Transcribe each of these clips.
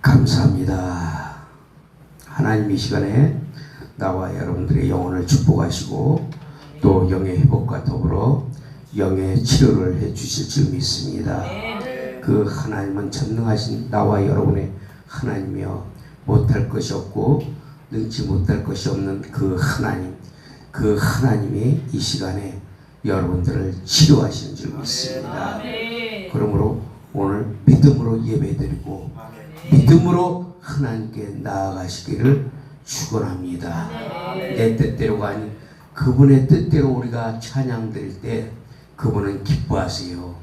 감사합니다. 하나님 이 시간에 나와 여러분들의 영혼을 축복하시고 또 영의 회복과 더불어 영의 치료를 해주실 줄 믿습니다. 그 하나님은 전능하신 나와 여러분의 하나님이여 못할 것이 없고 능치 못할 것이 없는 그 하나님, 그 하나님이 이 시간에 여러분들을 치료하시는 줄 믿습니다. 그러므로 오늘 믿음으로 예배드리고 믿음으로 하나님께 나아가시기를 축원합니다. 내 뜻대로가 아닌 그분의 뜻대로 우리가 찬양 드릴 때 그분은 기뻐하세요.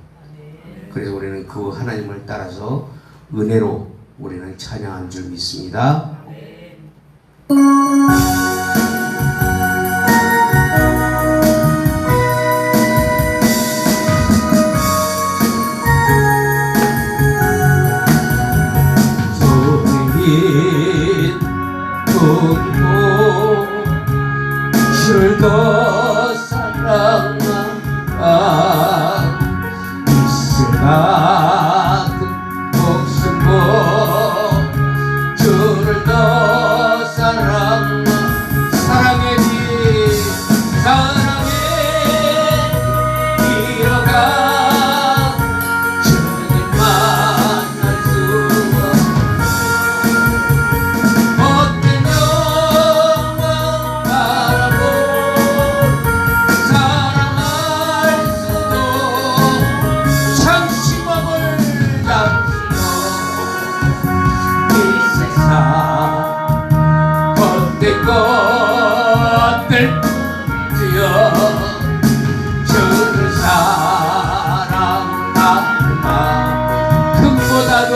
그래서 우리는 그 하나님을 따라서 은혜로 우리는 찬양한 줄 믿습니다. 주를 더 사랑하라 이슬 같은 목숨으로 주를 더 사랑의 길 사랑에 이어가 주님 만날 수 못된 영광 바라보 사랑할 수도 잠시만을 잡수고 이 세상 헛된 것들 지어 주를 사랑하는 마음 금보다도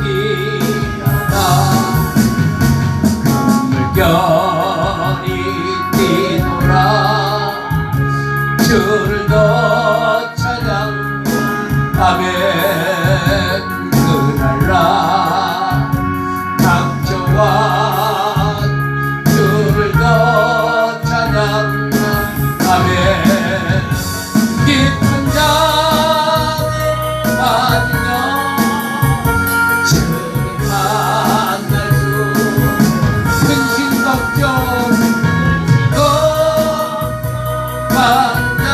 귀하다. 물결이 뛰노라 주를 더 찬양하며 그날라 닥쳐와 주를 더 찬양하며 깊은 잠에 빠지며 주님 만날 수 근심 걱정 반짝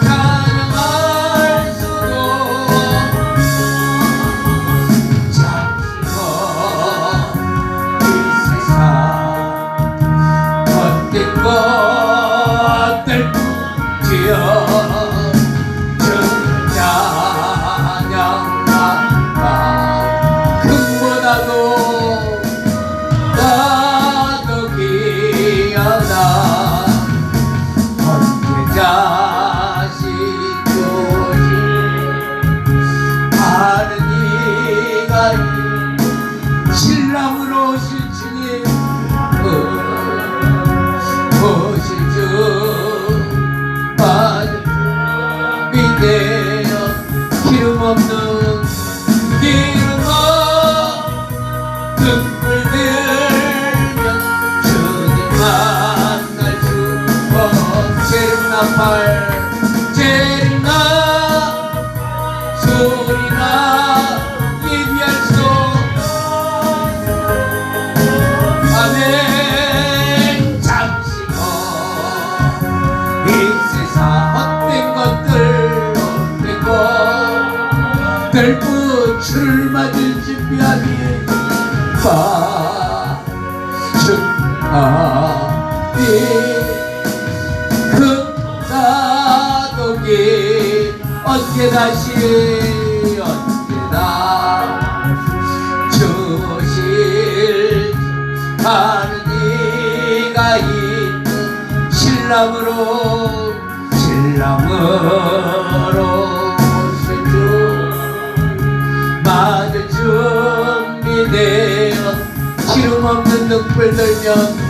찬양할 수도 잠시고 이 세상 헛된 것들 지어 주를 찬양하라 금보다도 귀하다. 언제 자식 조실 하는 이가 신랑으로 오실 주님 오실 주 받을 준비되어 기름 없는 등불 들면 주님 만날 수 재림나팔 재림나 소리나 예비할 수 아멘. 잠시고 이 세상 헛된 것들 불꽃을 맞을 준비하니 준하니 금사독이 언제 다시 언제나 주실 하는 이가 있는 신랑으로 오실 주 맞을 준비되어 기름 없는 등불 들면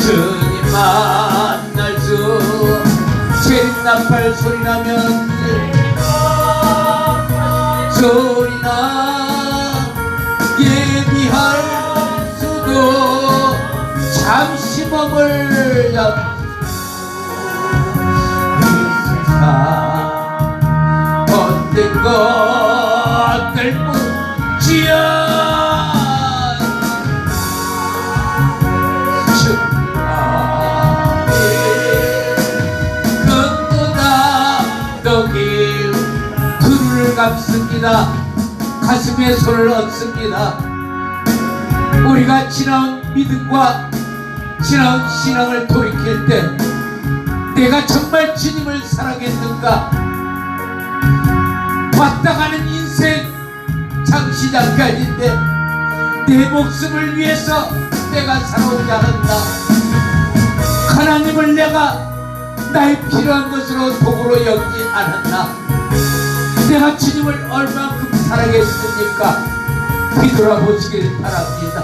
주님 만날 수 재림나팔 소리나면 소리나 예비할 수도 잠시 몸을 모든 것들 묻지어 두를 감습니다. 가슴에 손을 얹습니다. 우리가 지나온 믿음과 지나온 신앙을 돌이킬 때 내가 정말 주님을 사랑했는가? 왔다 가는 인생 장시장까지인데 내 목숨을 위해서 내가 살아오지 않았나? 하나님을 내가 나의 필요한 것으로 도구로 여기지 않았나? 내가 주님을 얼만큼 사랑했습니까? 뒤돌아보시길 바랍니다.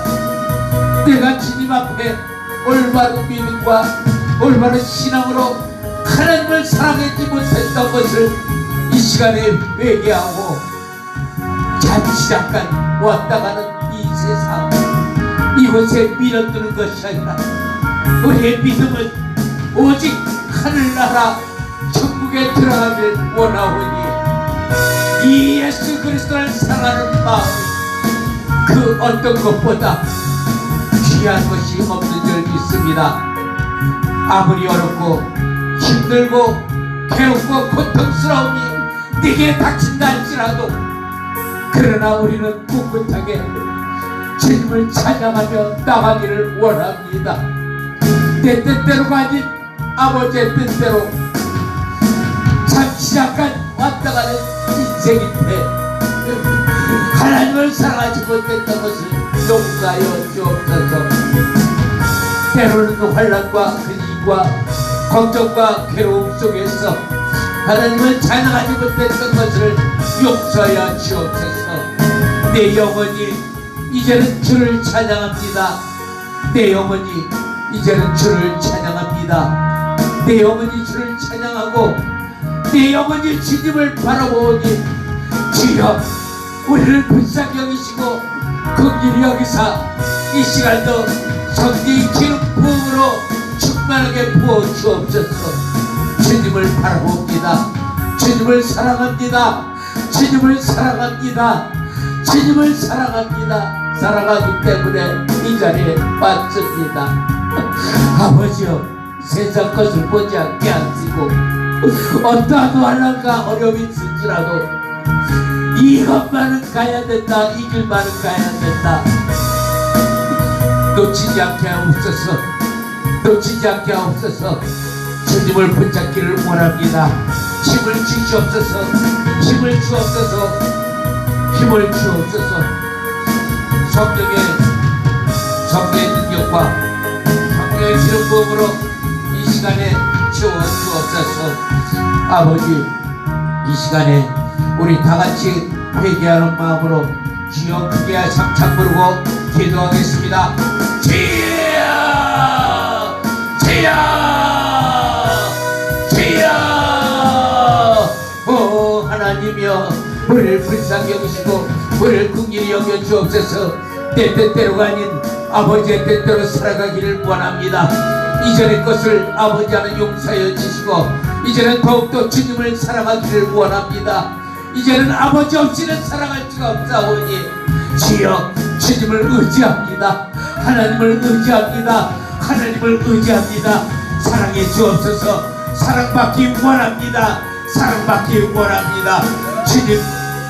내가 주님 앞에 올바른 믿음과 올바른 신앙으로 하나님을 사랑하지 못했던 것을 이 시간에 회개하고 잠시 잠깐 왔다 가는 이 세상 이곳에 밀어드는 것이 아니라 우리의 믿음은 오직 하늘나라 천국에 들어가길 원하오니 이 예수 그리스도를 사랑하는 마음이 그 어떤 것보다 귀한 것이 없는 줄 믿습니다. 아무리 어렵고 힘들고 괴롭고 고통스러움이 내게 닥친다 할지라도 그러나 우리는 꿋꿋하게 주님을 찬양하며 나가기를 원합니다. 내 뜻대로가 아닌 아버지의 뜻대로 잠시 잠깐 왔다 가는 인생인데 하나님을 사랑하지 못했던 것을 용서하여 주옵소서. 때로는 환난과 근심과 걱정과 괴로움 속에서 하나님을 찬양하지 못했던 것을 용서하여 주옵소서. 내 영혼이 이제는 주를 찬양합니다. 내 영혼이 이제는 주를 찬양합니다. 내 영혼이 주를 찬양하고 내 영혼이 주님을 바라보니 주여 우리를 불쌍히 여기시고 긍휼히 여기사 이 시간도 성령의 기름 부음으로 충만하게 부어 주옵소서. 주님을 바라봅니다. 주님을 사랑합니다. 주님을 사랑합니다. 주님을 사랑합니다. 사랑하기 때문에 이 자리에 왔습니다. 아버지여 세상 것을 보지 않게 하시고 어떠한 환난과 어려움이 있을지라도 이것만은 가야 된다. 이 길만은 가야 된다. 놓치지 않게 하옵소서. 놓치지 않게 하옵소서. 주님을 붙잡기를 원합니다. 힘을 주시옵소서. 힘을 주옵소서. 힘을 주옵소서. 성령의 능력과 성령의 기름 부음으로 이 시간에 주어 주옵소서. 아버지 이 시간에 우리 다같이 회개하는 마음으로 주여 크게 삼창 부르고 기도하겠습니다. 주여 주여 주여. 오 하나님이여 우리를 불쌍히 여기시고 우리를 긍휼히 여겨 주옵소서. 내 뜻대로가 아닌 아버지의 뜻대로 살아가기를 원합니다. 이전의 것을 아버지와는 용서하여 주시고 이제는 더욱더 주님을 사랑하기를 원합니다. 이제는 아버지 없이는 살아갈 수가 없사오니 주여 주님을 의지합니다. 하나님을 의지합니다. 하나님을 의지합니다. 사랑해 주옵소서. 사랑받기 원합니다. 사랑받기 원합니다. 주님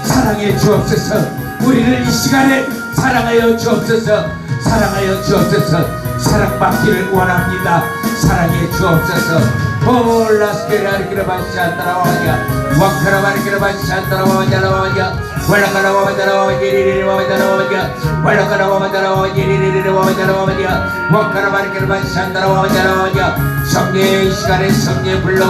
사랑해 주옵소서. 우리를 이 시간에 사랑하여 주옵소서. 사랑하여 주옵소서. 사랑받기를 원합니다. 사랑해 주옵소서. 올라스케라리키라바시 안따라와냐 와카라바리키라바시 안따라와냐라와냐 왈라카라와마다라와냐리리리와마다라와냐 왈라카라와마다라와냐리리리와마다라와냐 와카라바리키라바시 안따라와냐라와냐 성령의 시간에 성령 불러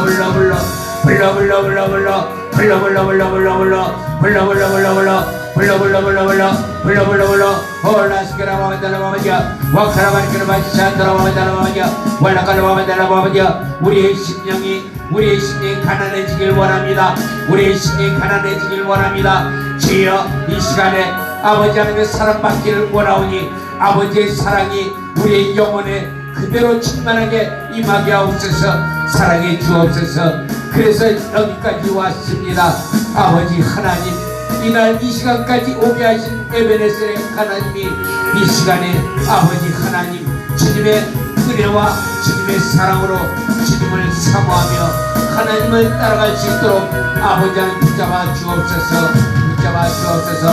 우리의 심령이 가난해지길 원합니다. 우리의 심령이 가난해지길 원합니다. 주여 이 시간에 아버지 하나님의 사랑받기를 원하오니 아버지의 사랑이 우리의 영혼에 그대로 충만하게 임하게 하옵소서. 사랑해 주옵소서. 그래서 여기까지 왔습니다. 아버지 하나님, 이날 이 시간까지 오게 하신 에베네셀의 하나님이 이 시간에 아버지 하나님 주님의 은혜와 주님의 사랑으로 주님을 사모하며 하나님을 따라갈 수 있도록 아버지를 붙잡아 주옵소서. 붙잡아 주옵소서.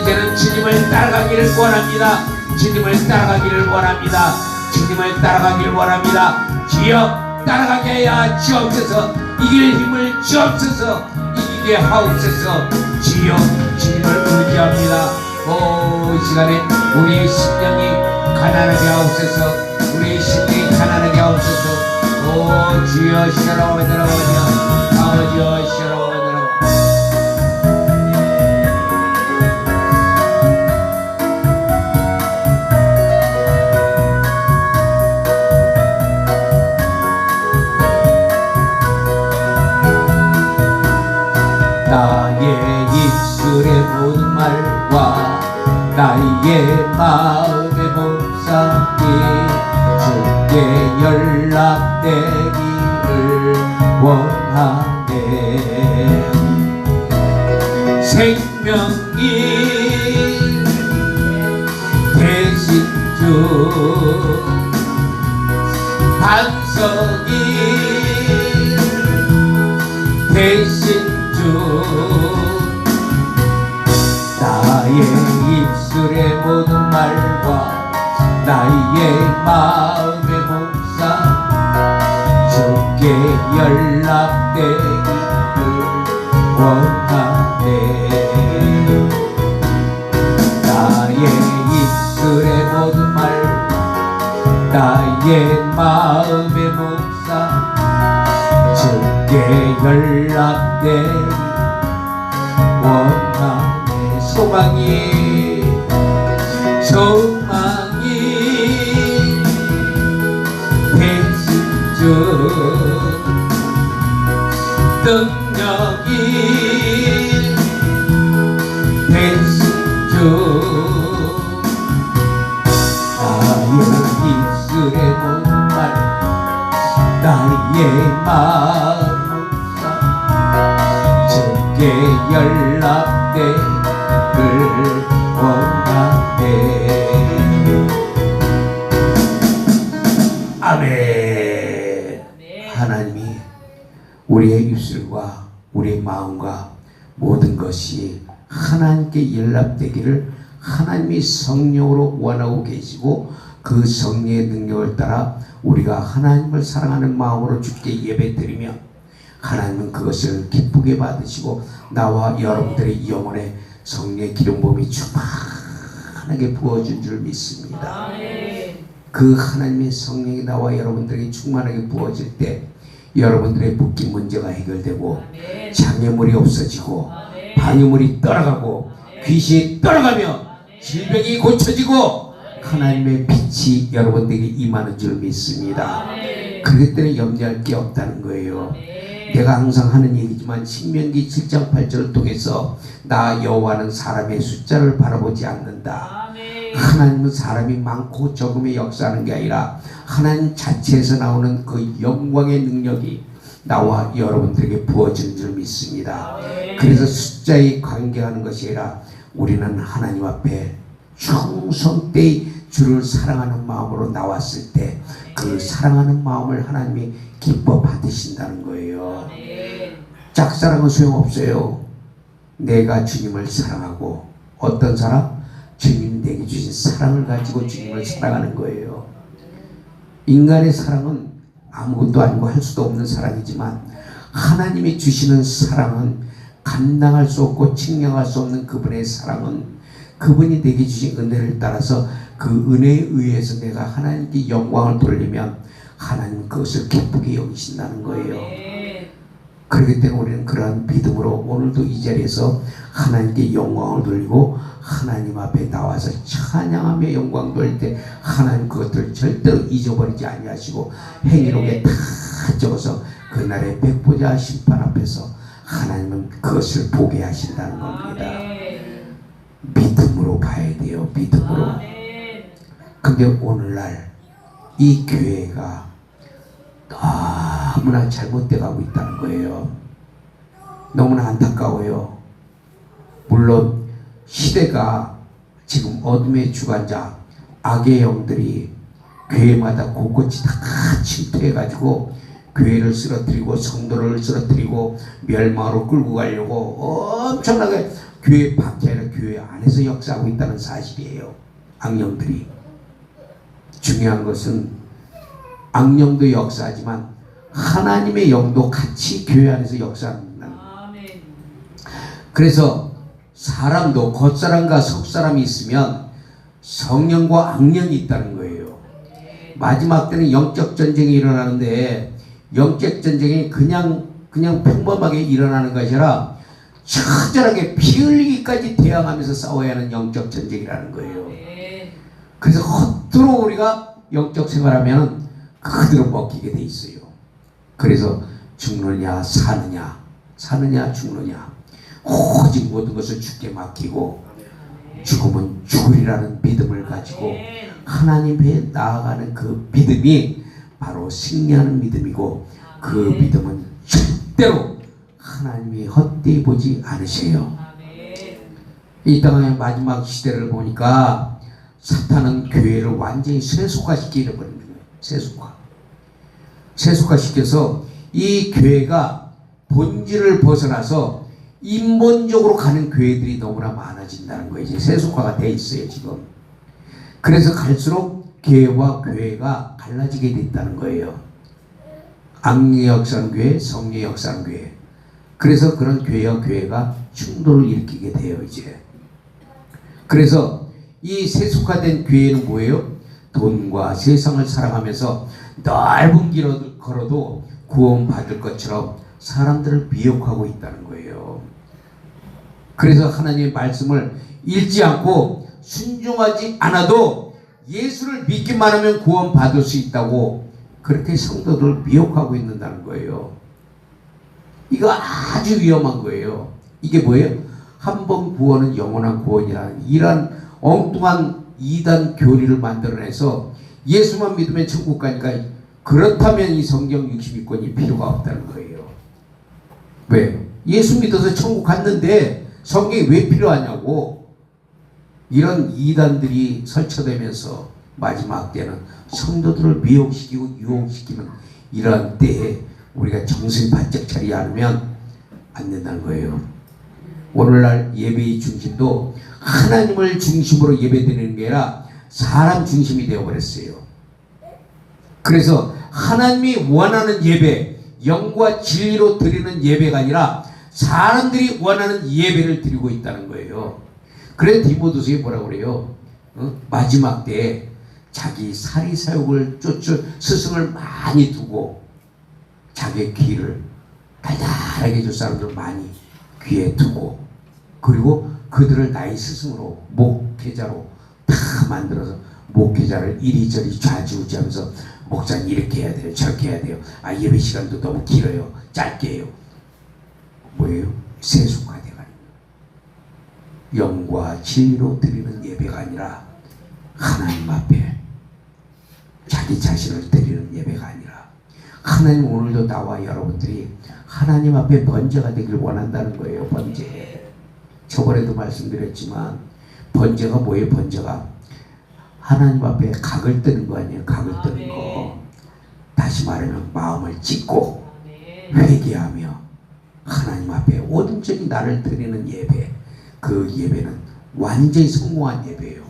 이제는 주님을 따라가기를 원합니다. 주님을 따라가기를 원합니다. 주님을 따라가기를 원합니다. 주여 따라가게 하여 주옵소서. 이길 힘을 주옵소서. 이기게 하옵소서. 주여 주님을 의지합니다. 이 시간에 우리의 심령이 가난하게 하옵소서. 우리의 심령이 가난하게 하옵소서. 주여 시라오더라 아버지여 시라오더라. 나의 입술의 모든 말과 나의 마음의 목상이 주께 연락되기를 원하네. 생명이 대신 주 반석이 대신 주 나의 입술의 모든 말과 나의 마음의 목상 주께 연락되기를 원하네. 나의 입술의 모든 말 나의 마음의 목상 주께 연락되기를 원하네. 소망이 대신 주 능력이 대신 주 나의 입술의 모든 말 나의 마음 주께 연락되기를 원하네. 아멘. 하나님이 우리의 입술과 우리의 마음과 모든 것이 하나님께 연락되기를 하나님이 성령으로 원하고 계시고 그 성령의 능력을 따라 우리가 하나님을 사랑하는 마음으로 주께 예배드리며 하나님은 그것을 기쁘게 받으시고 나와 여러분들의 영혼에 성령의 기름 부음이 충만하게 부어준 줄 믿습니다. 그 하나님의 성령이 나와 여러분들에게 충만하게 부어질 때 여러분들의 붓기 문제가 해결되고 장애물이 없어지고 방해물이 떠나가고 귀신이 떠나가며 질병이 고쳐지고 하나님의 빛이 여러분들에게 임하는 줄 믿습니다. 그렇기 때문에 염려할 게 없다는 거예요. 내가 항상 하는 얘기지만 신명기 7장 8절을 통해서 나 여호와는 사람의 숫자를 바라보지 않는다. 하나님은 사람이 많고 적음에 역사하는 게 아니라 하나님 자체에서 나오는 그 영광의 능력이 나와 여러분들에게 부어지는 줄 믿습니다. 그래서 숫자에 관계하는 것이 아니라 우리는 하나님 앞에 충성되이 주를 사랑하는 마음으로 나왔을 때 그 사랑하는 마음을 하나님이 기뻐 받으신다는 거예요. 짝사랑은 소용없어요. 내가 주님을 사랑하고 어떤 사람? 주님 내게 주신 사랑을 가지고 주님을 사랑하는 거예요. 인간의 사랑은 아무것도 아니고 할 수도 없는 사랑이지만 하나님이 주시는 사랑은 감당할 수 없고 측량할 수 없는 그분의 사랑은 그분이 내게 주신 은혜를 따라서 그 은혜에 의해서 내가 하나님께 영광을 돌리면 하나님은 그것을 기쁘게 여기신다는 거예요. 그렇기 때문에 우리는 그러한 믿음으로 오늘도 이 자리에서 하나님께 영광을 돌리고 하나님 앞에 나와서 찬양하며 영광 돌릴 때 하나님 그것들을 절대로 잊어버리지 아니하시고 행위록에 다 적어서 그날의 백보자 심판 앞에서 하나님은 그것을 보게 하신다는 겁니다. 믿음으로 봐야 돼요. 믿음으로. 근데 오늘날 이 교회가 너무나 잘못돼 가고 있다는 거예요. 너무나 안타까워요. 물론 시대가 지금 어둠의 주관자 악의 영들이 교회마다 곳곳이 다 침투해가지고 교회를 쓰러뜨리고 성도를 쓰러뜨리고 멸망으로 끌고 가려고 엄청나게 교회 밖이 아니라 교회 안에서 역사하고 있다는 사실이에요. 악령들이. 중요한 것은 악령도 역사하지만 하나님의 영도 같이 교회 안에서 역사한다는 거예요. 그래서 사람도 겉사람과 속사람이 있으면 성령과 악령이 있다는 거예요. 마지막 때는 영적 전쟁이 일어나는데 영적 전쟁이 그냥 평범하게 일어나는 것이 아니라 처절하게 피 흘리기까지 대항하면서 싸워야 하는 영적 전쟁이라는 거예요. 그래서 헛되로 우리가 영적 생활하면 그대로 먹히게 돼 있어요. 그래서 죽느냐 사느냐 죽느냐 오직 모든 것을 주께 맡기고 죽음은 죽으리라는 믿음을 가지고 하나님 앞에 나아가는 그 믿음이 바로 승리하는 믿음이고 그 믿음은 절대로 하나님이 헛되이 보지 않으세요. 이 땅의 마지막 시대를 보니까 사탄은 교회를 완전히 세속화시키려 버린 거예요. 세속화시켜서 이 교회가 본질을 벗어나서 인본적으로 가는 교회들이 너무나 많아진다는 거예요. 이제 세속화가 돼 있어요, 지금. 그래서 갈수록 교회와 교회가 갈라지게 됐다는 거예요. 악령 역사하는 교회, 성령 역사하는 교회. 그래서 그런 교회와 교회가 충돌을 일으키게 돼요, 이제. 그래서 이 세속화된 교회는 뭐예요? 돈과 세상을 사랑하면서 넓은 길을 걸어도 구원받을 것처럼 사람들을 미혹하고 있다는 거예요. 그래서 하나님의 말씀을 읽지 않고 순종하지 않아도 예수를 믿기만 하면 구원받을 수 있다고 그렇게 성도들을 미혹하고 있는다는 거예요. 이거 아주 위험한 거예요. 이게 뭐예요? 한 번 구원은 영원한 구원이라는 이런 엉뚱한 이단 교리를 만들어내서 예수만 믿으면 천국 가니까 그렇다면 이 성경 62권이 필요가 없다는 거예요. 왜? 예수 믿어서 천국 갔는데 성경이 왜 필요하냐고. 이런 이단들이 설쳐되면서 마지막 때는 성도들을 미혹시키고 유혹시키는 이러한 때에 우리가 정신 바짝 차리지 않으면 안 된다는 거예요. 오늘날 예배의 중심도 하나님을 중심으로 예배드리는 게 아니라 사람 중심이 되어버렸어요. 그래서 하나님이 원하는 예배, 영과 진리로 드리는 예배가 아니라 사람들이 원하는 예배를 드리고 있다는 거예요. 그래서 디모데서에 뭐라고 그래요? 마지막 때에 자기 사리사욕을 쫓을 스승을 많이 두고 자기의 귀를 달달하게 줄 사람들을 많이 귀에 두고 그리고 그들을 나의 스승으로 목회자로 다 만들어서 목회자를 이리저리 좌지우지하면서 목사님 이렇게 해야 돼요, 저렇게 해야 돼요. 아 예배 시간도 너무 길어요, 짧게 해요. 뭐예요? 세속화돼가는 영과 진리로 드리는 예배가 아니라 하나님 앞에 자기 자신을 드리는 예배가 아니라 하나님 오늘도 나와 여러분들이 하나님 앞에 번제가 되길 원한다는 거예요. 번제. 저번에도 말씀드렸지만 번제가 뭐예요? 번제가 하나님 앞에 각을 뜨는 거 아니에요? 각을 뜨는 거. 다시 말하면 마음을 찢고 회개하며 하나님 앞에 온전히 나를 드리는 예배. 그 예배는 완전히 성공한 예배예요.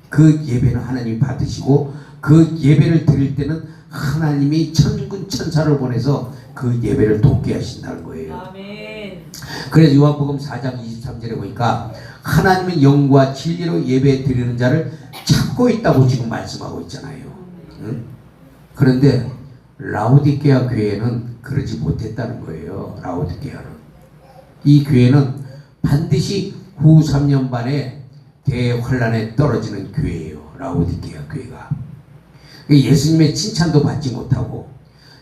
그 예배는 하나님이 받으시고 그 예배를 드릴 때는 하나님이 천군 천사를 보내서 그 예배를 돕게 하신다는 거예요. 아멘. 그래서 요한복음 4장 23절에 보니까 하나님은 영과 진리로 예배 드리는 자를 찾고 있다고 지금 말씀하고 있잖아요. 응? 그런데 라오디게아 교회는 그러지 못했다는 거예요. 라오디게아는. 이 교회는 반드시 후 3년 반에 대환란에 떨어지는 교회예요. 라오디게아 교회가. 예수님의 칭찬도 받지 못하고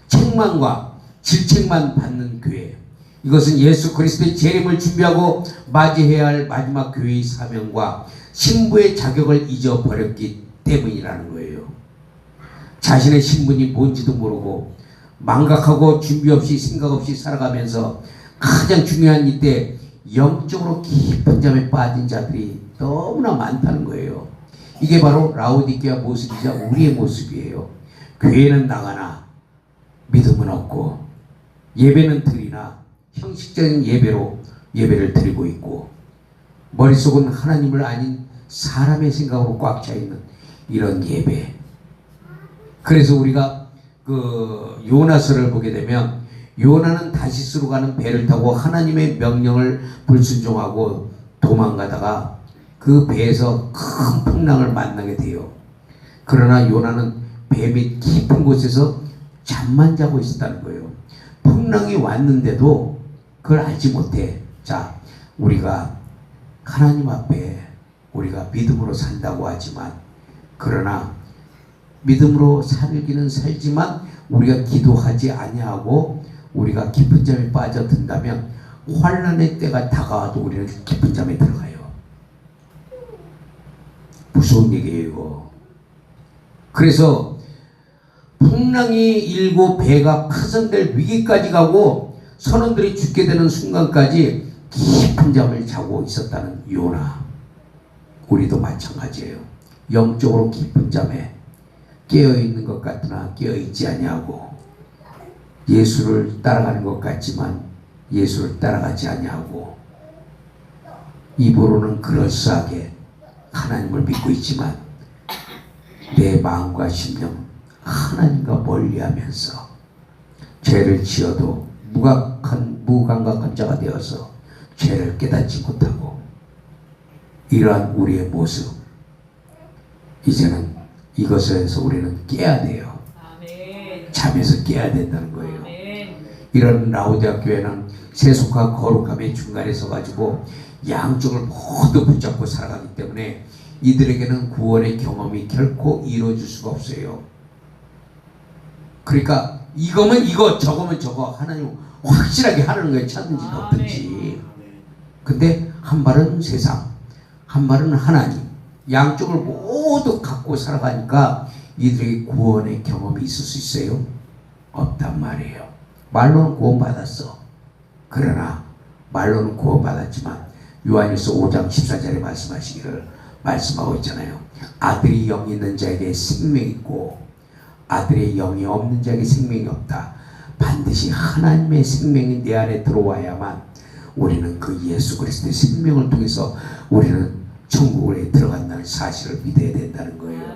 책망과 질책만 받는 교회. 이것은 예수 그리스도의 재림을 준비하고 맞이해야 할 마지막 교회의 사명과 신부의 자격을 잊어버렸기 때문이라는 거예요. 자신의 신분이 뭔지도 모르고 망각하고 준비 없이 생각 없이 살아가면서 가장 중요한 이때 영적으로 깊은 잠에 빠진 자들이 너무나 많다는 거예요. 이게 바로 라오디게아 모습이자 우리의 모습이에요. 교회는 나가나 믿음은 없고 예배는 드리나 형식적인 예배로 예배를 드리고 있고 머릿속은 하나님을 아닌 사람의 생각으로 꽉 차 있는 이런 예배. 그래서 우리가 그 요나서를 보게 되면 요나는 다시스로 가는 배를 타고 하나님의 명령을 불순종하고 도망가다가 그 배에서 큰 풍랑을 만나게 돼요. 그러나 요나는 배 밑 깊은 곳에서 잠만 자고 있었다는 거예요. 풍랑이 왔는데도 그걸 알지 못해. 자, 우리가 하나님 앞에 우리가 믿음으로 산다고 하지만 그러나 믿음으로 살기는 살지만 우리가 기도하지 아니하고 우리가 깊은 잠에 빠져든다면 환난의 때가 다가와도 우리는 깊은 잠에 들어가요. 무서운 얘기예요 이거. 그래서 풍랑이 일고 배가 파손될 위기까지 가고 선원들이 죽게 되는 순간까지 깊은 잠을 자고 있었다는 요나. 우리도 마찬가지예요. 영적으로 깊은 잠에 깨어있는 것 같으나 깨어있지 아니하고 예수를 따라가는 것 같지만 예수를 따라가지 아니하고 입으로는 그럴싸하게 하나님을 믿고 있지만 내 마음과 심령 하나님과 멀리하면서 죄를 지어도 무감각한 자가 되어서 죄를 깨닫지 못하고 이러한 우리의 모습 이제는 이것에서 우리는 깨야 돼요. 잠에서 깨야 된다는 거예요. 이런 라오디게아 교회는 세속과 거룩함의 중간에 서가지고 양쪽을 모두 붙잡고 살아가기 때문에 이들에게는 구원의 경험이 결코 이루어질 수가 없어요. 그러니까 이거면 이거 저거면 저거 하나님 확실하게 하는 거예요. 찾든지 없든지. 근데 한 발은 세상 한 발은 하나님 양쪽을 모두 갖고 살아가니까 이들에게 구원의 경험이 있을 수 있어요? 없단 말이에요. 말로는 구원받았어. 그러나 말로는 구원받았지만 요한일서 5장 14절에 말씀하고 있잖아요. 아들이 영이 있는 자에게 생명이 있고 아들의 영이 없는 자에게 생명이 없다. 반드시 하나님의 생명이 내 안에 들어와야만 우리는 그 예수 그리스도의 생명을 통해서 우리는 천국에 들어간다는 사실을 믿어야 된다는 거예요.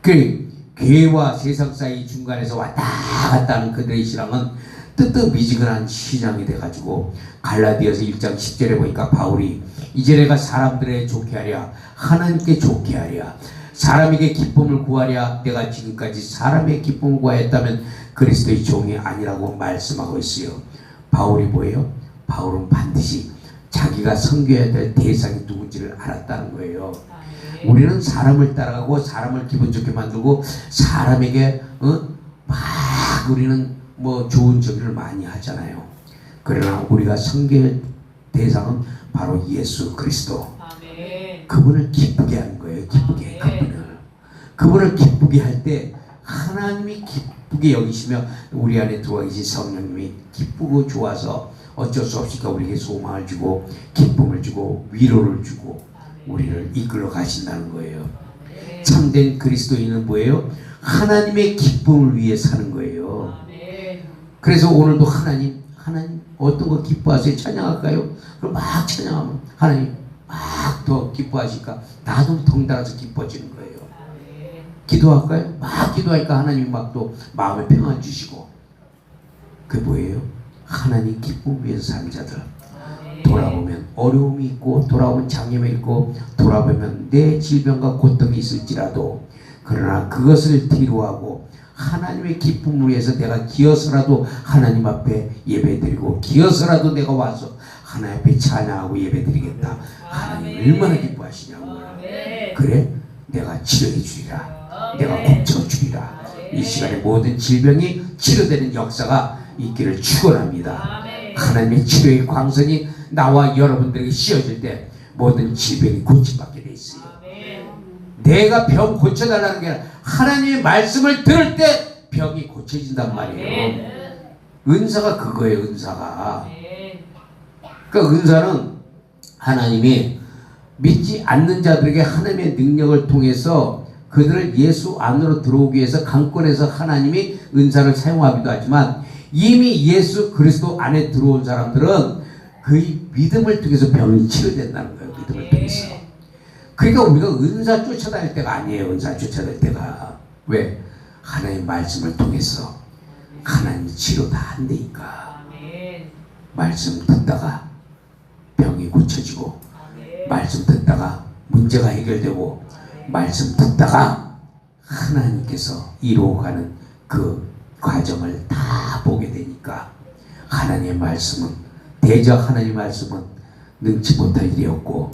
그 교회와 세상 사이 중간에서 왔다 갔다 하는 그들의 신앙은 뜨뜻미지근한 신앙이 돼가지고 갈라디아서 1장 10절에 보니까 바울이 이제 내가 사람들의 좋게 하랴 하나님께 좋게 하랴 사람에게 기쁨을 구하랴 내가 지금까지 사람의 기쁨을 구하였다면 그리스도의 종이 아니라고 말씀하고 있어요. 바울이 뭐예요? 바울은 반드시 자기가 섬겨야 될 대상이 누군지를 알았다는 거예요. 우리는 사람을 따라가고 사람을 기분 좋게 만들고 사람에게 막 우리는 뭐 좋은 저기를 많이 하잖아요. 그러나 우리가 섬길 대상은 바로 예수 그리스도. 그분을 기쁘게 하는 거예요. 기쁘게 그분을 기쁘게 할 때 하나님이 기쁘게 여기시며 우리 안에 들어와 계신 성령님이 기쁘고 좋아서 어쩔 수 없이 우리에게 소망을 주고 기쁨을 주고 위로를 주고 우리를 이끌어 가신다는 거예요. 참된 그리스도인은 뭐예요? 하나님의 기쁨을 위해 사는 거예요. 그래서 오늘도 하나님 어떤 거 기뻐하세요? 찬양할까요? 그럼 막 찬양하면 하나님 막 더 기뻐하시니까 나도 덩달아서 기뻐지는 거예요. 기도할까요? 막 기도하니까 하나님이 막 또 마음에 평안 주시고. 그게 뭐예요? 하나님 기쁨 위해서 사는 자들. 돌아보면 어려움이 있고 돌아보면 장애가 있고 돌아보면 내 질병과 고통이 있을지라도 그러나 그것을 뒤로하고 하나님의 기쁨을 위해서 내가 기어서라도 하나님 앞에 예배드리고 기어서라도 내가 와서 하나님 앞에 찬양하고 예배드리겠다. 하나님 얼마나 기뻐하시냐고. 그래? 내가 치료해 주리라. 내가 고쳐 주리라. 이 시간에 모든 질병이 치료되는 역사가 있기를 축원합니다. 하나님의 치료의 광선이 나와 여러분들에게 씌워질 때 모든 질병이 고침받게 돼 있어요. 내가 병 고쳐달라는 게 아니라 하나님의 말씀을 들을 때 병이 고쳐진단 말이에요. 은사가 그거예요. 은사가. 그러니까 은사는 하나님이 믿지 않는 자들에게 하나님의 능력을 통해서 그들을 예수 안으로 들어오기 위해서 강권해서 하나님이 은사를 사용하기도 하지만 이미 예수 그리스도 안에 들어온 사람들은 그의 믿음을 통해서 병이 치료된다는 거예요. 믿음을 통해서. 그러니까 우리가 은사 쫓아다닐 때가 아니에요. 은사 쫓아다닐 때가. 왜? 하나님의 말씀을 통해서 하나님 치료 다 한다니까. 말씀 듣다가 병이 고쳐지고 말씀 듣다가 문제가 해결되고 말씀 듣다가 하나님께서 이루어가는 그 과정을 다 보게 되니까 하나님의 말씀은 대적 하나님의 말씀은 능치 못할 일이 없고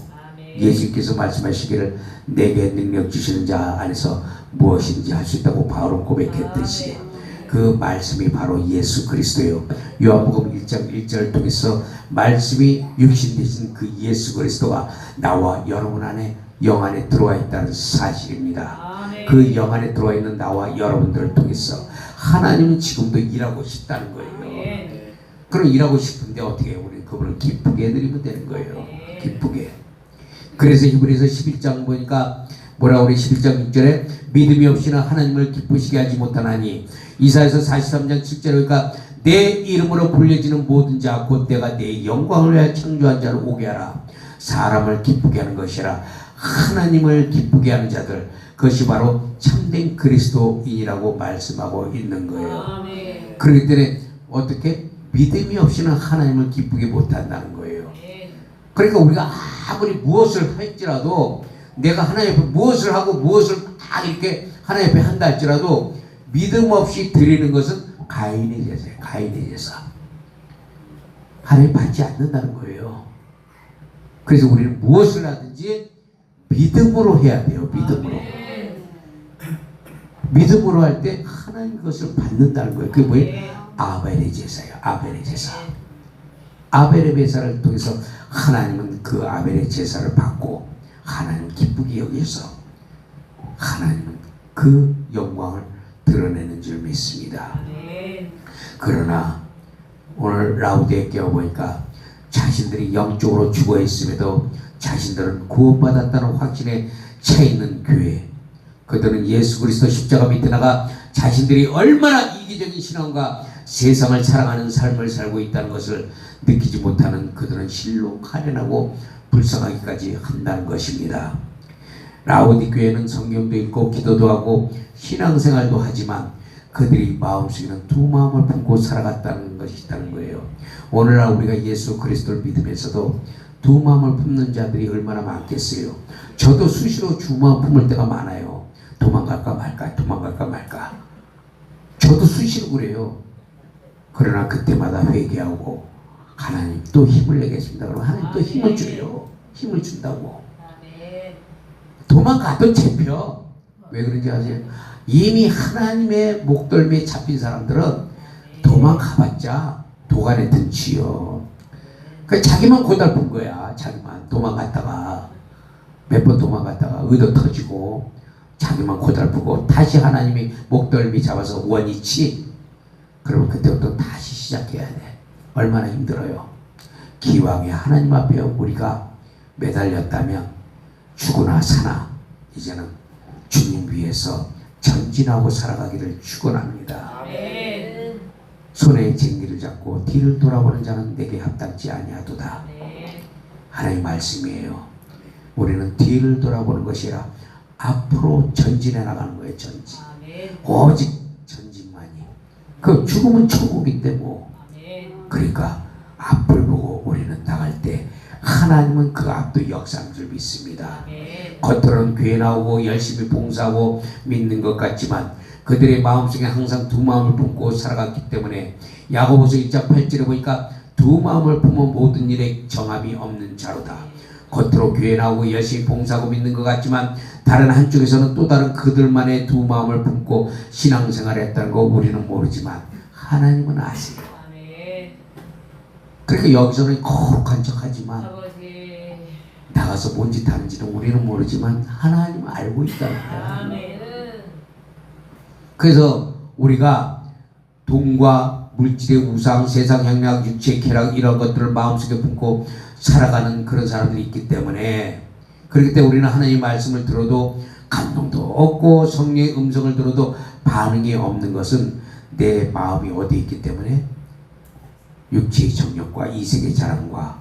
예수님께서 말씀하시기를 내게 능력 주시는 자 안에서 무엇인지 할 수 있다고 바로 고백했듯이 그 말씀이 바로 예수 그리스도예요. 요한복음 1장 1절을 통해서 말씀이 육신 되신 그 예수 그리스도가 나와 여러분 안에 영 안에 들어와 있다는 사실입니다. 그 영 안에 들어와 있는 나와 여러분들을 통해서 하나님은 지금도 일하고 싶다는 거예요. 그럼 일하고 싶은데 어떻게 해요? 우리는 그분을 기쁘게 해드리면 되는 거예요. 기쁘게. 그래서 히브리서 11장 보니까 뭐라고 그래? 11장 6절에 믿음이 없이는 하나님을 기쁘시게 하지 못하나니 이사야서 43장 7절에 그러니까 내 이름으로 불려지는 모든 자 곧 내가 내 영광을 위하여 창조한 자를 오게 하라. 사람을 기쁘게 하는 것이라. 하나님을 기쁘게 하는 자들 그것이 바로 참된 그리스도인이라고 말씀하고 있는 거예요. 그렇기 때문에 어떻게? 믿음이 없이는 하나님을 기쁘게 못한다는 거예요. 그러니까 우리가 아무리 무엇을 할지라도 내가 하나님 앞에 무엇을 하고 무엇을 막 이렇게 하나님 앞에 한다 할지라도 믿음 없이 드리는 것은 가인의 제사예요. 가인의 제사. 하나님 받지 않는다는 거예요. 그래서 우리는 무엇을 하든지 믿음으로 해야 돼요. 믿음으로. 믿음으로 할 때 하나님 그것을 받는다는 거예요. 그게 뭐예요? 아벨의 제사예요. 아벨의 제사. 아벨의 제사를 통해서 하나님은 그 아벨의 제사를 받고 하나님 기쁘게 여기서 하나님은 그 영광을 드러내는 줄 믿습니다. 그러나 오늘 라우디게아 보니까 자신들이 영적으로 죽어 있음에도 자신들은 구원받았다는 확신에 차 있는 교회. 그들은 예수 그리스도 십자가 밑에 나가 자신들이 얼마나 이기적인 신앙과 세상을 사랑하는 삶을 살고 있다는 것을 느끼지 못하는 그들은 실로 가련하고 불쌍하기까지 한다는 것입니다. 라우디 교회는 성경도 읽고 기도도 하고 신앙생활도 하지만 그들이 마음속에는 두 마음을 품고 살아갔다는 것이 있다는 거예요. 오늘날 우리가 예수 그리스도를 믿으면서도 두 마음을 품는 자들이 얼마나 많겠어요. 저도 수시로 두 마음 품을 때가 많아요. 도망갈까 말까 도망갈까 말까. 저도 수시로 그래요. 그러나 그때마다 회개하고 하나님 또 힘을 내겠습니다. 그러면 하나님 또 힘을 줘요. 힘을 준다고. 도망가도 잡혀. 왜 그런지 아세요? 이미 하나님의 목덜미에 잡힌 사람들은 도망가봤자 도간에 든지요. 그 자기만 고달픈 거야. 자기만 도망갔다가 몇 번 도망갔다가 의도 터지고 자기만 고달프고 다시 하나님이 목덜미 잡아서 원위치. 그러면 그때부터 다시 시작해야 돼. 얼마나 힘들어요. 기왕에 하나님 앞에 우리가 매달렸다면 죽으나 사나 이제는 주님 위해서 전진하고 살아가기를 축원합니다. 손에 쟁기를 잡고 뒤를 돌아보는 자는 내게 합당치 아니하도다. 하나님의 말씀이에요. 우리는 뒤를 돌아보는 것이 아니라 앞으로 전진해 나가는 거예요. 전진. 오직 전진만이. 그 죽음은 천국인데 뭐. 그러니까 앞을 보고 우리는 나갈 때 하나님은 그 앞도 역사하는 줄 믿습니다. 겉으로는 교회 나오고 열심히 봉사하고 믿는 것 같지만 그들의 마음속에 항상 두 마음을 품고 살아갔기 때문에 야고보서 1장 8절에 보니까 두 마음을 품은 모든 일에 정함이 없는 자로다. 겉으로 교회 나오고 열심히 봉사하고 믿는 것 같지만 다른 한쪽에서는 또 다른 그들만의 두 마음을 품고 신앙생활을 했다는 거 우리는 모르지만 하나님은 아세요. 그러니까 여기서는 거룩한 척하지만 나 나가서 뭔 짓 하는지는 우리는 모르지만 하나님 알고 있다는 거야. 그래서 우리가 돈과 물질의 우상, 세상 향락, 육체의 쾌락 이런 것들을 마음속에 품고 살아가는 그런 사람들이 있기 때문에, 그렇기 때문에 우리는 하나님의 말씀을 들어도 감동도 없고 성령의 음성을 들어도 반응이 없는 것은 내 마음이 어디 있기 때문에 육체의 정욕과 이색의 자랑과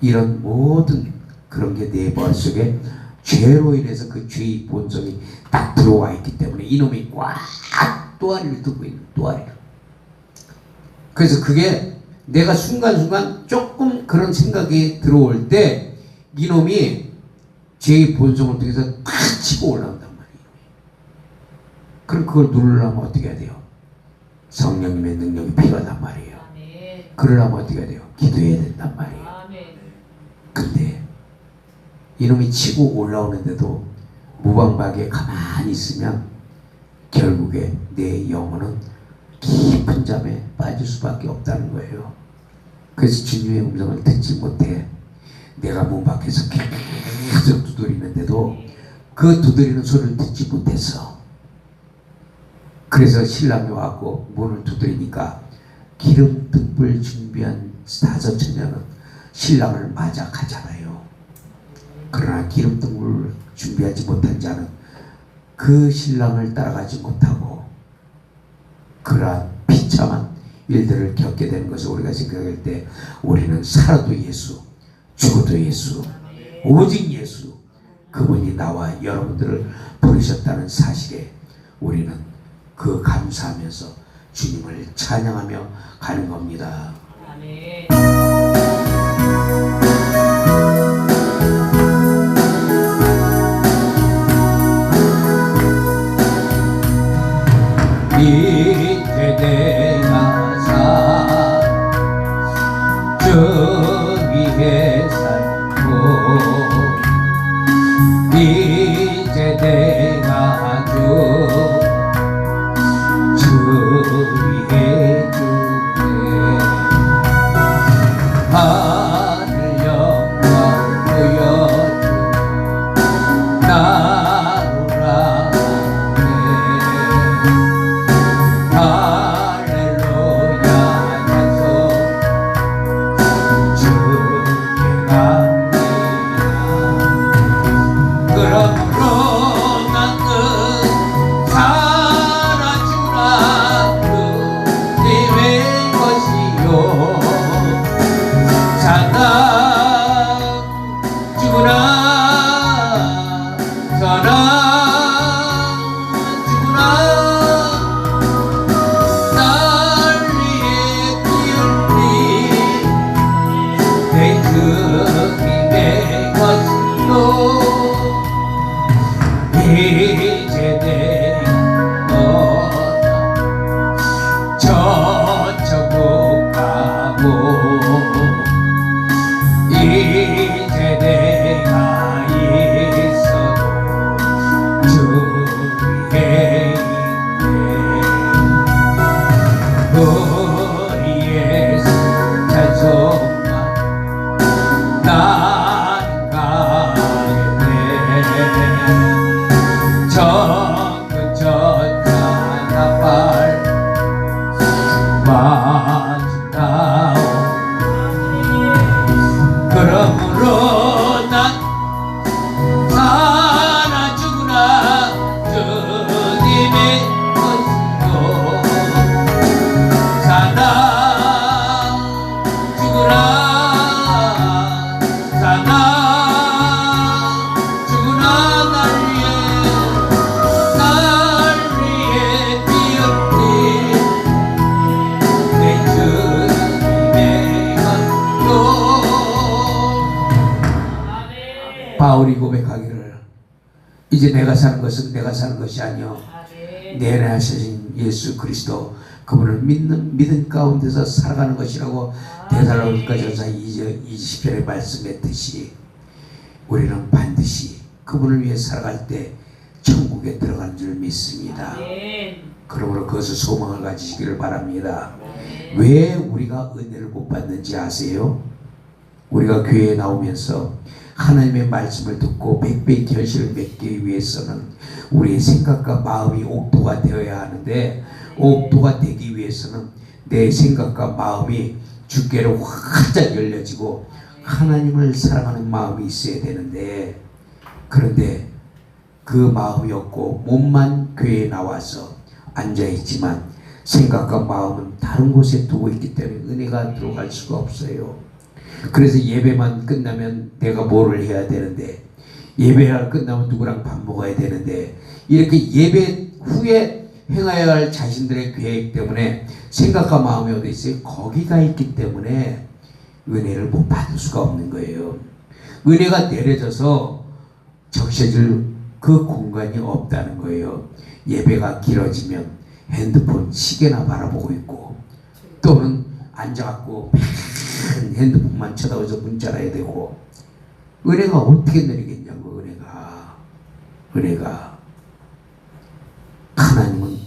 이런 모든 그런 게 내 머릿속에 죄로 인해서 그 죄의 본성이 딱 들어와 있기 때문에 이놈이 꽉 또아리를 듣고 있는 또아리를. 그래서 그게 내가 순간순간 조금 그런 생각이 들어올 때 이놈이 죄의 본성을 통해서 탁 치고 올라온단 말이에요. 그럼 그걸 누르려면 어떻게 해야 돼요? 성령님의 능력이 필요하단 말이에요. 그러려면 어떻게 해야 돼요? 기도해야 된단 말이에요. 근데 이놈이 치고 올라오는데도 무방비하게 가만히 있으면 결국에 내 영혼은 깊은 잠에 빠질 수밖에 없다는 거예요. 그래서 주님의 음성을 듣지 못해. 내가 문 밖에서 계속 두드리는데도 그 두드리는 소리를 듣지 못했어. 그래서 신랑이 와갖고 문을 두드리니까 기름 등불 준비한 다섯 처녀는 신랑을 맞아 가잖아요. 그러나 기름 등불을 준비하지 못한 자는 그 신랑을 따라가지 못하고 그러한 비참한 일들을 겪게 되는 것을 우리가 생각할 때, 우리는 살아도 예수, 죽어도 예수, 오직 예수, 그분이 나와 여러분들을 부르셨다는 사실에 우리는 그 감사하면서 주님을 찬양하며 가는 겁니다. 아멘. 이제 내가 저 위에 살고 이제 내가 주 위에 주네. 하늘 영광 보여주 나로라. 이제 내가 저쪽 가고 이제 내가 있어도 주 위에 있네. 우리의 찬송만 난 가겠네. 정근 전차 나팔 맞다오. 그러므로 난 사나 죽으나 주님의 것이요. 사나 죽으나 사나 바울이 고백하기를 이제 내가 사는 것은 내가 사는 것이 아니요 내 안에 하신 예수 그리스도 그분을 믿는 가운데서 살아가는 것이라고 데살로니가 전서 20편에 말씀했듯이 우리는 반드시 그분을 위해 살아갈 때 천국에 들어가는 줄 믿습니다. 그러므로 그것을 소망을 가지시기를 바랍니다. 왜 우리가 은혜를 못 받는지 아세요? 우리가 교회에 나오면서 하나님의 말씀을 듣고 백배의 결실을 맺기 위해서는 우리의 생각과 마음이 옥도가 되어야 하는데, 옥도가 되기 위해서는 내 생각과 마음이 주께로 활짝 열려지고 하나님을 사랑하는 마음이 있어야 되는데, 그런데 그 마음이 없고 몸만 교회에 나와서 앉아있지만 생각과 마음은 다른 곳에 두고 있기 때문에 은혜가 들어갈 수가 없어요. 그래서 예배만 끝나면 내가 뭐를 해야 되는데, 예배가 끝나면 누구랑 밥 먹어야 되는데, 이렇게 예배 후에 행해야 할 자신들의 계획 때문에 생각과 마음이 어디 있어요? 거기가 있기 때문에 은혜를 못 받을 수가 없는 거예요. 은혜가 내려져서 적셔질 그 공간이 없다는 거예요. 예배가 길어지면 핸드폰 시계나 바라보고 있고, 또는 앉아갖고 핸드폰만 쳐다보면서 문자를 해야 되고, 은혜가 어떻게 내리겠냐고. 은혜가 하나님은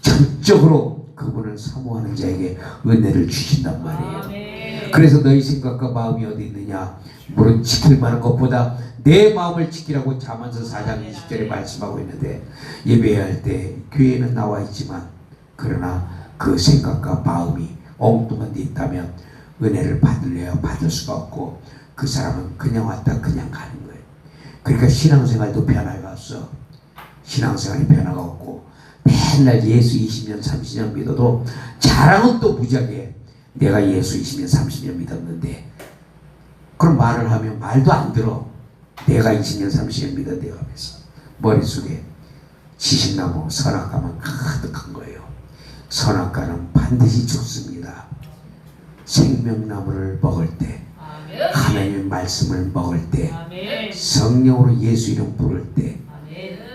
전적으로 그분을 사모하는 자에게 은혜를 주신단 말이에요. 그래서 너희 생각과 마음이 어디 있느냐, 물은 지킬 만한 것보다 내 마음을 지키라고 잠언서 4장 20절에 말씀하고 있는데, 예배할 때 교회에는 나와 있지만 그러나 그 생각과 마음이 엉뚱한 데 있다면 은혜를 받을래야 받을 수가 없고, 그 사람은 그냥 왔다 그냥 가는 거예요. 그러니까 신앙생활도 변화가 없어. 신앙생활이 변화가 없고 맨날 예수 20년 30년 믿어도 자랑은 또 무지하게 내가 예수 20년 30년 믿었는데, 그런 말을 하면 말도 안 들어. 내가 20년 30년 믿었는데 하면서 머릿속에 지식나무 선악과만 가득한 거예요. 선악과는 반드시 죽습니다. 생명나무를 먹을 때, 하나님의 말씀을 먹을 때, 성령으로 예수 이름 부를 때,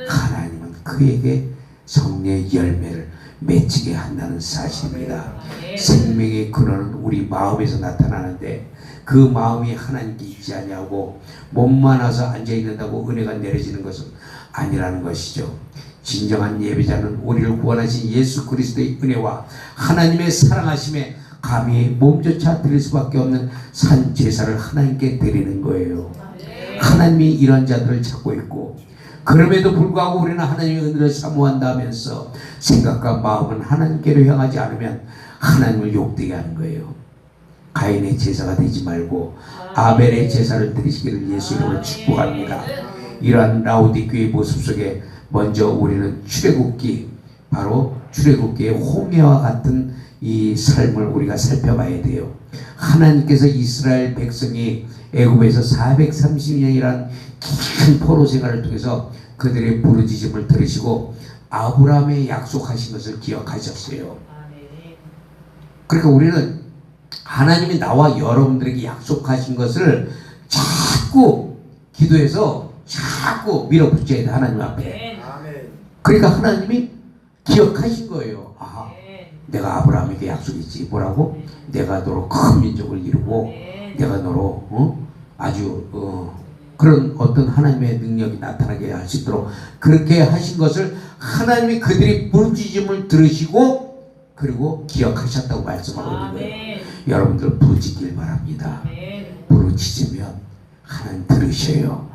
하나님은 그에게 성령의 열매를 맺히게 한다는 사실입니다. 생명의 근원은 우리 마음에서 나타나는데, 그 마음이 하나님께 있지 아니하고 몸만 와서 앉아있는다고 은혜가 내려지는 것은 아니라는 것이죠. 진정한 예배자는 우리를 구원하신 예수 그리스도의 은혜와 하나님의 사랑하심에 감히 몸조차 드릴 수밖에 없는 산 제사를 하나님께 드리는 거예요. 하나님이 이런 자들을 찾고 있고, 그럼에도 불구하고 우리는 하나님의 은혜를 사모한다면서 생각과 마음은 하나님께로 향하지 않으면 하나님을 욕되게 하는 거예요. 가인의 제사가 되지 말고 아벨의 제사를 드리시기를 예수 이름으로 축복합니다. 이러한 라오디교의 모습 속에 먼저 우리는 출애굽기, 바로 출애굽기의 홍해와 같은 이 삶을 우리가 살펴봐야 돼요. 하나님께서 이스라엘 백성이 애굽에서 430년이란 긴 포로 생활을 통해서 그들의 부르짖음을 들으시고 아브라함의 약속하신 것을 기억하셨어요. 그러니까 우리는 하나님이 나와 여러분들에게 약속하신 것을 자꾸 기도해서 자꾸 밀어붙여야 돼, 하나님 앞에. 그러니까 하나님이 기억하신 거예요. 아, 내가 아브라함에게 약속했지. 뭐라고? 내가 너로 큰 민족을 이루고 내가 너로 아주 그런 어떤 하나님의 능력이 나타나게 할 수 있도록 그렇게 하신 것을 하나님이 그들이 부르짖음을 들으시고 그리고 기억하셨다고 말씀하고 있는 거예요. 여러분들 부르짖길 바랍니다. 부르짖으면 하나님 들으셔요.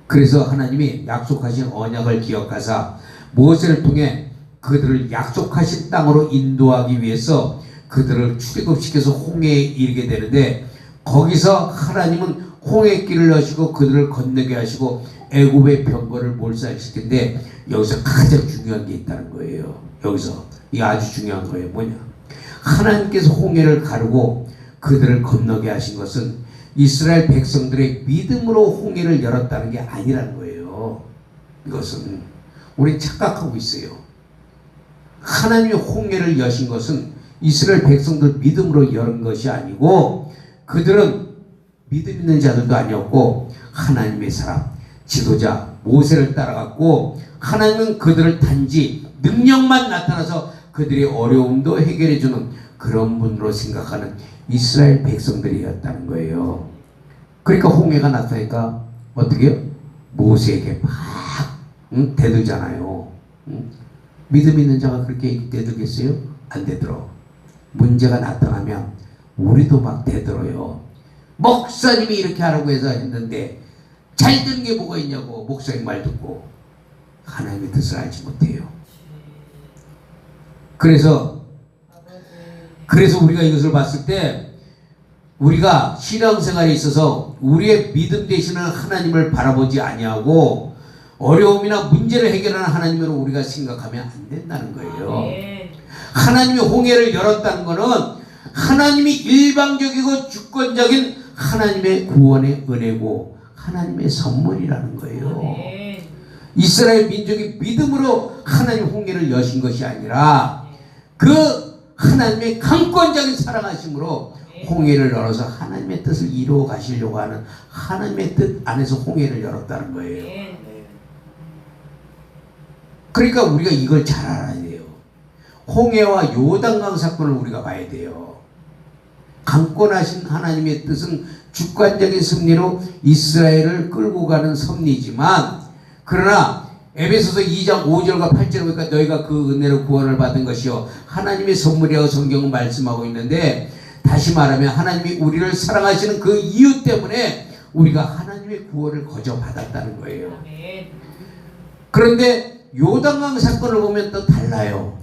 그래서 하나님이 약속하신 언약을 기억하사 모세를 통해 그들을 약속하신 땅으로 인도하기 위해서 그들을 출애굽시켜서 홍해에 이르게 되는데, 거기서 하나님은 홍해길을 여시고 그들을 건너게 하시고 애굽의 병거를 몰살시키는데, 여기서 가장 중요한 게 있다는 거예요. 여기서 이게 아주 중요한 거예요. 뭐냐, 하나님께서 홍해를 가르고 그들을 건너게 하신 것은 이스라엘 백성들의 믿음으로 홍해를 열었다는 게 아니라는 거예요. 이것은 우리 착각하고 있어요. 하나님이 홍해를 여신 것은 이스라엘 백성들 믿음으로 열은 것이 아니고, 그들은 믿음 있는 자들도 아니었고 하나님의 사람 지도자 모세를 따라갔고, 하나님은 그들을 단지 능력만 나타나서 그들의 어려움도 해결해주는 그런 분으로 생각하는 이스라엘 백성들이었다는 거예요. 그러니까 홍해가 나타나니까 어떻게 해요? 모세에게 막 대들잖아요. 믿음 있는 자가 그렇게 대들겠어요? 안 대들어. 문제가 나타나면 우리도 막 대들어요. 목사님이 이렇게 하라고 해서 했는데 잘 되는 게 뭐가 있냐고 목사님 말 듣고 하나님의 뜻을 알지 못해요. 그래서 우리가 이것을 봤을 때 우리가 신앙생활에 있어서 우리의 믿음 되시는 하나님을 바라보지 아니하고 어려움이나 문제를 해결하는 하나님으로 우리가 생각하면 안 된다는 거예요. 하나님이 홍해를 열었다는 것은 하나님이 일방적이고 주권적인 하나님의 구원의 은혜고 하나님의 선물이라는 거예요. 이스라엘 민족이 믿음으로 하나님 홍해를 여신 것이 아니라 그 하나님의 강권적인 사랑하심으로 홍해를 열어서 하나님의 뜻을 이루어 가시려고 하는 하나님의 뜻 안에서 홍해를 열었다는 거예요. 그러니까 우리가 이걸 잘 알아야 돼요. 홍해와 요단강 사건을 우리가 봐야 돼요. 강권하신 하나님의 뜻은 주관적인 섭리로 이스라엘을 끌고 가는 섭리지만 그러나 에베소서 2장 5절과 8절에 보니까 너희가 그 은혜로 구원을 받은 것이요 하나님의 선물이라고 성경은 말씀하고 있는데 다시 말하면 하나님이 우리를 사랑하시는 그 이유 때문에 우리가 하나님의 구원을 거저 받았다는 거예요. 그런데 요단강 사건을 보면 또 달라요.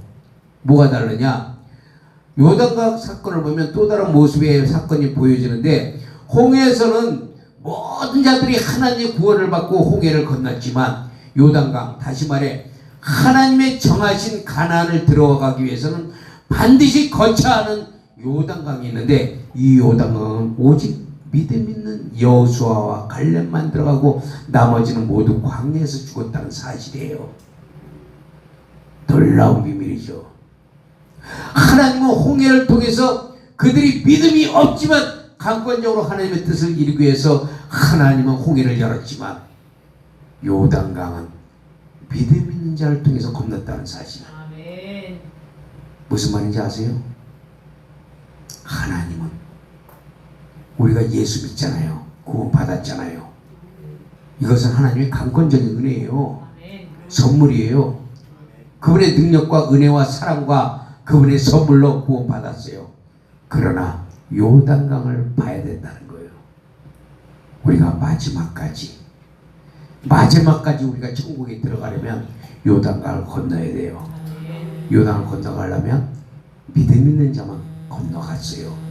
뭐가 다르냐? 요단강 사건을 보면 또 다른 모습의 사건이 보여지는데 홍해에서는 모든 자들이 하나님의 구원을 받고 홍해를 건넜지만 요단강 다시 말해 하나님의 정하신 가나안을 들어가기 위해서는 반드시 거쳐야 하는 요단강이 있는데 이 요단강은 오직 믿음 있는 여호수아와 갈렙만 들어가고 나머지는 모두 광야에서 죽었다는 사실이에요. 놀라운 비밀이죠. 하나님은 홍해를 통해서 그들이 믿음이 없지만 강권적으로 하나님의 뜻을 이루기 위해서 하나님은 홍해를 열었지만 요단강은 믿음 있는 자를 통해서 건넜다는 사실. 아멘. 무슨 말인지 아세요? 하나님은 우리가 예수 믿잖아요. 구원 받았잖아요. 이것은 하나님의 강권적인 은혜예요. 선물이에요. 그분의 능력과 은혜와 사랑과 그분의 선물로 구원 받았어요. 그러나 요단강을 봐야 된다는 거예요. 우리가 마지막까지 우리가 천국에 들어가려면 요단강을 건너야 돼요. 요단을 건너가려면 믿음 있는 자만 건너갔어요.